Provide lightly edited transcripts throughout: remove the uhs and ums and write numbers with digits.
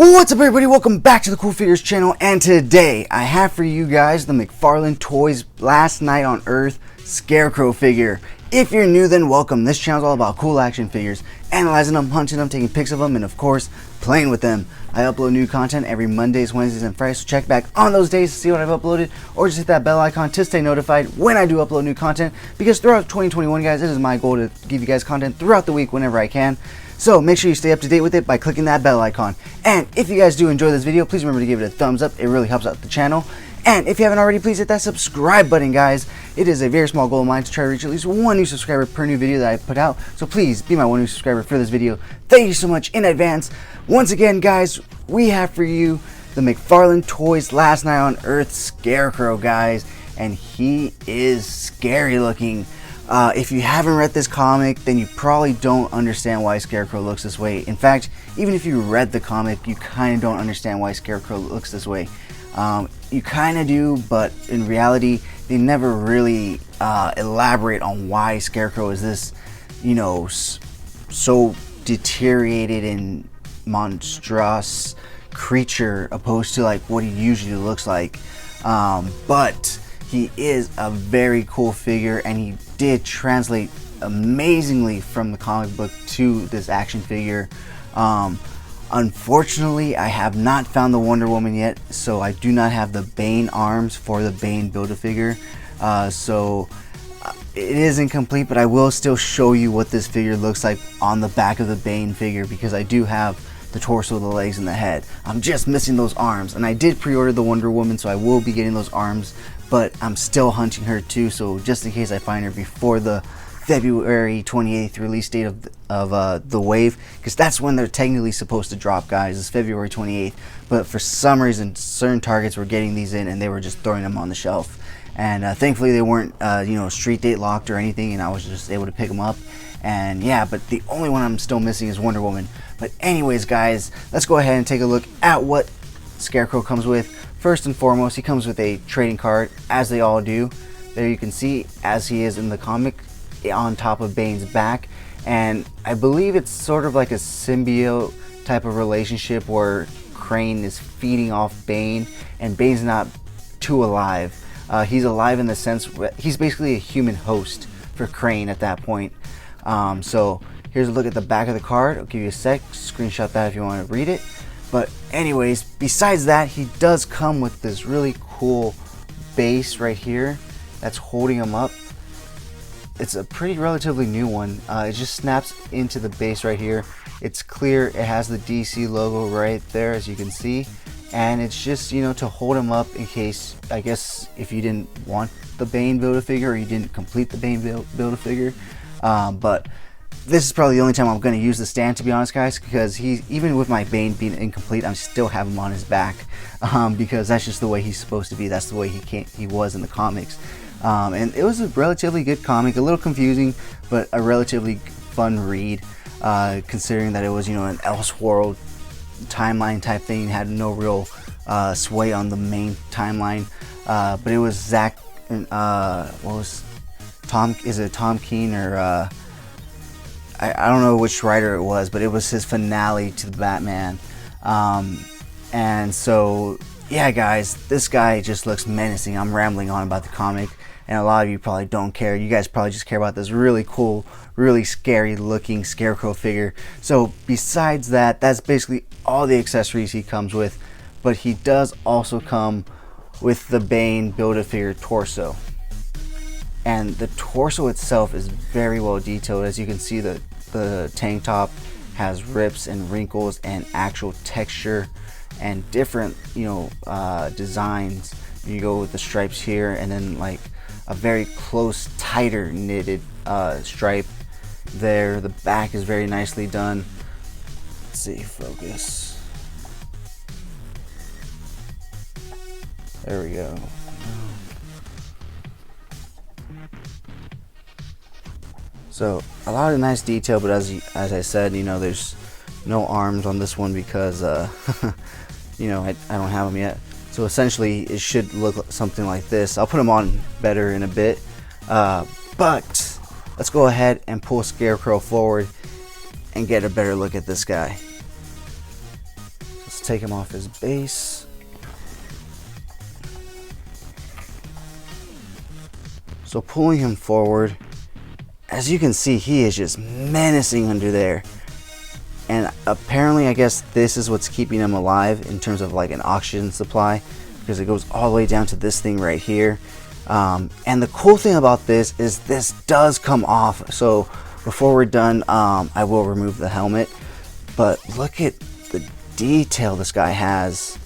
What's up, everybody? Welcome back to the Cool Figures channel, and today I have for you guys the McFarlane Toys Last Night on Earth Scarecrow figure. If you're new, then welcome. This channel is all about cool action figures, analyzing them, hunting them, taking pics of them, and of course playing with them. I upload new content every Mondays, Wednesdays, and Fridays, so check back on those days to see what I've uploaded, or just hit that bell icon to stay notified when I do upload new content, because throughout 2021, guys, it is my goal to give you guys content throughout the week whenever I can. So make sure you stay up to date with it by clicking that bell icon. And if you guys do enjoy this video, please remember to give it a thumbs up. It really helps out the channel. And if you haven't already, please hit that subscribe button, guys. It is a very small goal of mine to try to reach at least one new subscriber per new video that I put out. So please be my one new subscriber for this video. Thank you so much in advance. Once again, guys, we have for you the McFarlane Toys Last Night on Earth Scarecrow, guys. And he is scary looking. If you haven't read this comic, then you probably don't understand why Scarecrow looks this way. In fact, even if you read the comic, you kind of don't understand why Scarecrow looks this way. You kind of do, but in reality, they never really elaborate on why Scarecrow is this, you know, so deteriorated and monstrous creature opposed to like what he usually looks like. But he is a very cool figure, and he did translate amazingly from the comic book to this action figure. Unfortunately, I have not found the Wonder Woman yet, so I do not have the Bane arms for the Bane Build-A-Figure. So it is incomplete, but I will still show you what this figure looks like on the back of the Bane figure, because I do have the torso, the legs, and the head. I'm just missing those arms, and I did pre-order the Wonder Woman, so I will be getting those arms, but I'm still hunting her too, so just in case I find her before the February 28th release date of the wave, because that's when they're technically supposed to drop, guys. It's February 28th, but for some reason certain targets were getting these in and they were just throwing them on the shelf, and thankfully they weren't you know, street date locked or anything, and I was just able to pick them up. And yeah, but the only one I'm still missing is Wonder Woman. But anyways, guys, let's go ahead and take a look at what Scarecrow comes with. First and foremost, he comes with a trading card, as they all do. There you can see, as he is in the comic, on top of Bane's back. And I believe it's sort of like a symbiote type of relationship where Crane is feeding off Bane, and Bane's not too alive. He's alive in the sense he's basically a human host for Crane at that point. So here's a look at the back of the card. I'll give you a sec, screenshot that if you want to read it. But anyways, besides that, he does come with this really cool base right here that's holding him up. It's a pretty relatively new one. It just snaps into the base right here. It's clear. It has the DC logo right there, as you can see, and it's just, you know, to hold him up in case, I guess, if you didn't want the Bane Build-A-Figure or you didn't complete the Bane Build-A-Figure. But this is probably the only time I'm going to use the stand, to be honest, guys, because he's, even with my Bane being incomplete, I still have him on his back, because that's just the way he's supposed to be. That's the way he was in the comics. And it was a relatively good comic, a little confusing, but a relatively fun read, considering that it was, you know, an Elseworld timeline type thing. It had no real sway on the main timeline, but it was Zach, what was Tom? Is it Tom King or I don't know which writer it was, but it was his finale to the Batman. And so yeah, guys, this guy just looks menacing. I'm rambling on about the comic, and a lot of you probably don't care. You guys probably just care about this really cool, really scary looking Scarecrow figure. So besides that, that's basically all the accessories he comes with, but he does also come with the Bane Build-A-Figure torso. And the torso itself is very well detailed. As you can see, the tank top has rips and wrinkles and actual texture and different, you know, designs. You go with the stripes here, and then like a very close, tighter knitted stripe there. The back is very nicely done. Let's see, focus. There we go. So a lot of nice detail, but as I said, you know, there's no arms on this one because you know, I don't have them yet. So essentially it should look something like this. I'll put them on better in a bit, but let's go ahead and pull Scarecrow forward and get a better look at this guy. So Let's take him off his base. So pulling him forward, as you can see, he is just menacing under there. And apparently, I guess this is what's keeping him alive in terms of like an oxygen supply, because it goes all the way down to this thing right here. And the cool thing about this is this does come off. So before we're done, I will remove the helmet. But look at the detail this guy has.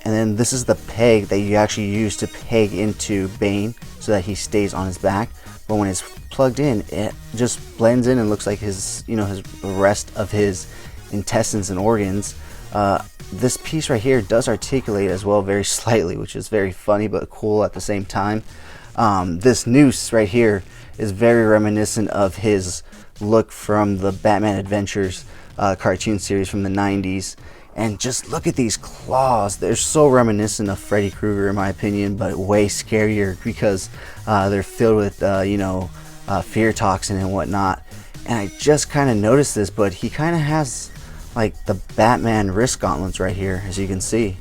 And then this is the peg that you actually use to peg into Bane so that he stays on his back. But when it's plugged in, it just blends in and looks like his, the rest of his intestines and organs. This piece right here does articulate as well, very slightly, which is very funny but cool at the same time. This noose right here is very reminiscent of his look from the Batman Adventures cartoon series from the 90s. And just look at these claws. They're so reminiscent of Freddy Krueger in my opinion, but way scarier because they're filled with fear toxin and whatnot. And I just kind of noticed this, but he kind of has like the Batman wrist gauntlets right here, as you can see.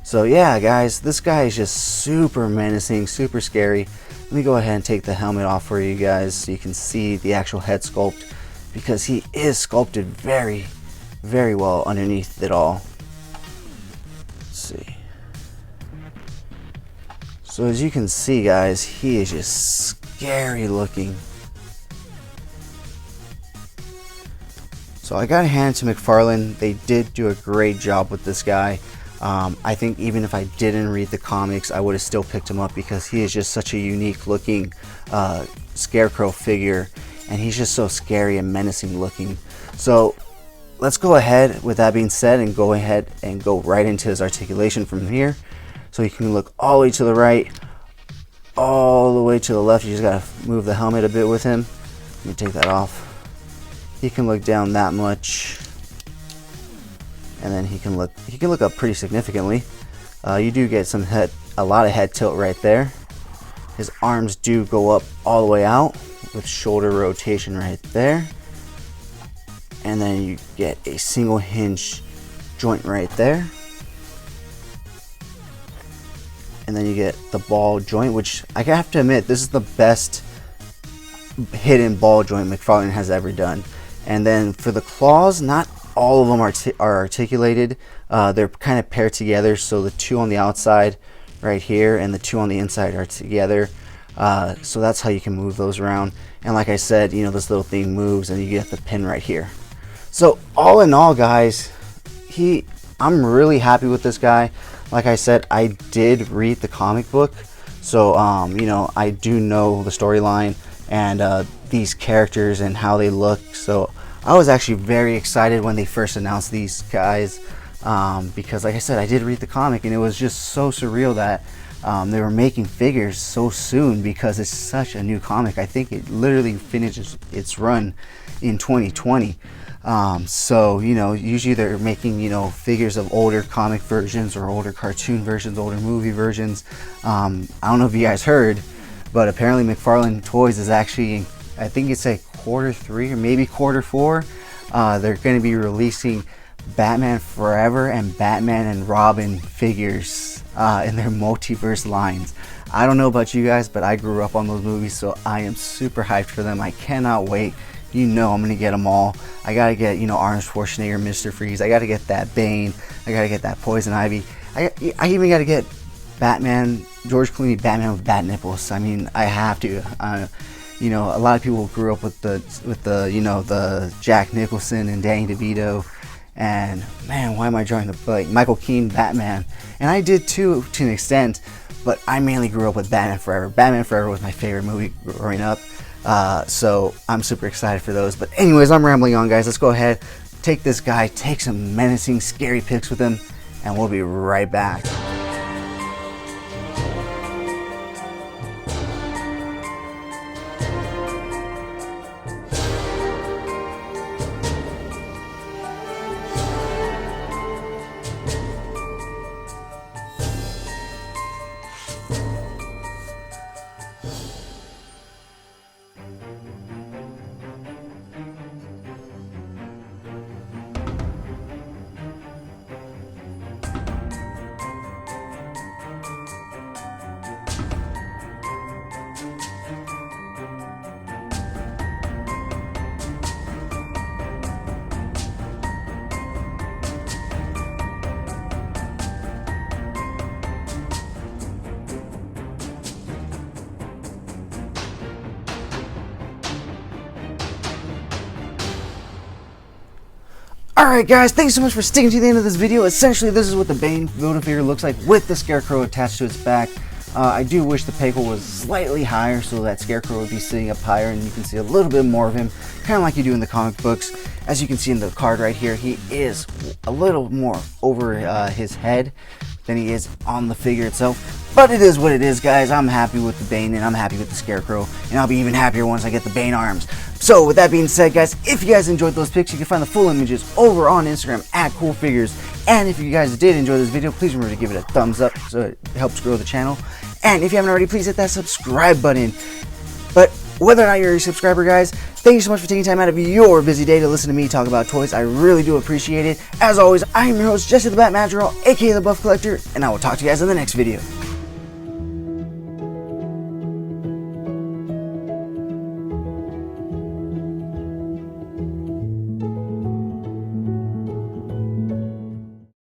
So yeah, guys, this guy is just super menacing, super scary. Let me go ahead and take the helmet off for you guys so you can see the actual head sculpt, because he is sculpted very, very well underneath it all. Let's see. So as you can see, guys, he is just scary looking. So I gotta hand it to McFarlane. They did do a great job with this guy. I think even if I didn't read the comics, I would have still picked him up because he is just such a unique looking Scarecrow figure, and he's just so scary and menacing looking. So let's go ahead, with that being said, and go ahead and go right into his articulation from here. So you can look all the way to the right, all the way to the left. You just gotta move the helmet a bit with him. Let me take that off. He can look down that much, and then he can look up pretty significantly. You do get a lot of head tilt right there. His arms do go up all the way out with shoulder rotation right there. And then you get a single hinge joint right there. And then you get the ball joint, which I have to admit, this is the best hidden ball joint McFarlane has ever done. And then for the claws, not all of them are articulated. They're kind of paired together, so the two on the outside right here and the two on the inside are together. So that's how you can move those around. And like I said, this little thing moves and you get the pin right here. So all in all, guys, I'm really happy with this guy. Like I said, I did read the comic book, so I do know the storyline and these characters and how they look. So I was actually very excited when they first announced these guys, because like I said, I did read the comic and it was just so surreal that they were making figures so soon, because it's such a new comic. I think it literally finishes its run in 2020. So usually they're making figures of older comic versions or older cartoon versions, older movie versions. I don't know if you guys heard, but apparently McFarlane Toys is actually, I think it's a Q3 or maybe Q4, they're going to be releasing Batman Forever and Batman and Robin figures in their multiverse lines. I don't know about you guys, but I grew up on those movies, so I am super hyped for them. I cannot wait. I'm gonna get them all. I gotta get Arnold Schwarzenegger, Mr. Freeze. I gotta get that Bane. I gotta get that Poison Ivy. I even gotta get Batman, George Clooney Batman with bat nipples. I mean, I have to. A lot of people grew up with the Jack Nicholson and Danny DeVito, and man, why am I drawing the Michael Keaton Batman? And I did too, to an extent, but I mainly grew up with Batman Forever. Batman Forever was my favorite movie growing up. So I'm super excited for those. But anyways, I'm rambling on, guys. Let's go ahead, take this guy, take some menacing, scary pics with him, and we'll be right back. Alright guys, thanks so much for sticking to the end of this video. Essentially, this is what the Bane Build-A-Figure looks like with the Scarecrow attached to its back. I do wish the peg hole was slightly higher so that Scarecrow would be sitting up higher and you can see a little bit more of him, kind of like you do in the comic books. As you can see in the card right here, he is a little more over his head than he is on the figure itself. But it is what it is, guys. I'm happy with the Bane and I'm happy with the Scarecrow, and I'll be even happier once I get the Bane arms. So with that being said, guys, if you guys enjoyed those pics, you can find the full images over on Instagram at CoolFigures. And if you guys did enjoy this video, please remember to give it a thumbs up so it helps grow the channel. And if you haven't already, please hit that subscribe button. But whether or not you're a subscriber, guys, thank you so much for taking time out of your busy day to listen to me talk about toys. I really do appreciate it. As always, I am your host, Jesse the Bat Madrigal, aka the Buff Collector, and I will talk to you guys in the next video.